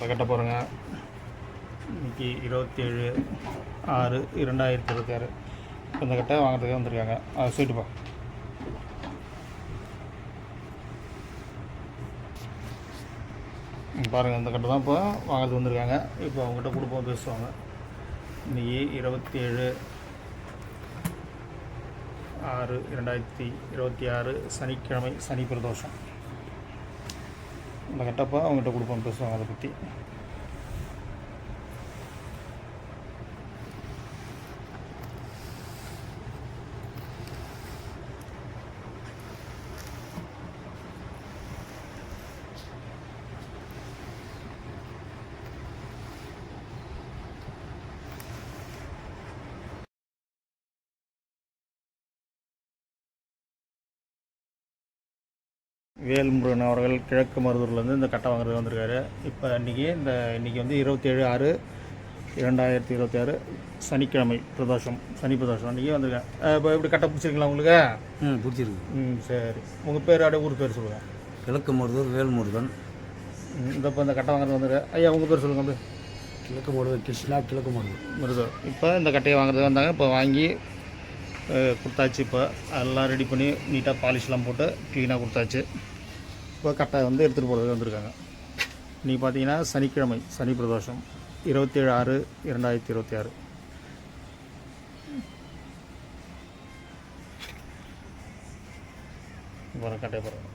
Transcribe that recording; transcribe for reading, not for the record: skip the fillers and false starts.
இப்போ கட்ட போகிறேங்க. இன்றைக்கி 27/6/2026 இந்த கட்டை வாங்கிறதுக்கு வந்திருக்காங்க. அதை சொல்லிட்டுப்பா. பாருங்கள், இந்த கட்டை தான் இப்போ வாங்கிறது வந்திருக்காங்க. இப்போ அவங்ககிட்ட கொடுப்போம், பேசுவாங்க. இன்றைக்கி 27/6/2026 சனிக்கிழமை, சனி பிரதோஷம். இந்த கட்டப்போ அவங்ககிட்ட கொடுப்போம், பேசுவாங்க அதை பற்றி. வேல்முருகன் அவர்கள் கிழக்கு மருதூர்லேருந்து இந்த கட்டை வாங்குறது வந்திருக்காரு. இப்போ இன்றைக்கி வந்து 27/6/2026 சனிக்கிழமை பிரதோஷம், சனி பிரதோஷம் அன்றைக்கி வந்திருக்கேன். இப்போ எப்படி கட்டை பிடிச்சிருங்களா உங்களுக்கு? பிடிச்சிருக்கு. சரி. உங்கள் பேர் அப்படியே ஊர் பேர் சொல்லுங்கள். கிழக்கு மருதூர் வேல்முருகன். இப்போ இந்த கட்டை வாங்குறது வந்துருக்கு. ஐயா உங்கள் பேர் சொல்லுங்கள். அப்படி கிழக்கு மருதூர் கிருஷ்ணா, கிழக்கு மருதூர். இப்போ இந்த கட்டையை வாங்குறது வந்தாங்க. இப்போ வாங்கி கொடுத்தாச்சு. இப்போ எல்லாம் ரெடி பண்ணி நீட்டாக பாலிஷ்லாம் போட்டு க்ளீனாக கொடுத்தாச்சு. இப்போ கட்டை வந்து எடுத்துகிட்டு போகிறதுக்கு வந்திருக்காங்க. இன்றைக்கி பார்த்தீங்கன்னா சனிக்கிழமை, சனி பிரதோஷம், 27/6/2026. கட்டையை போகிறோம்.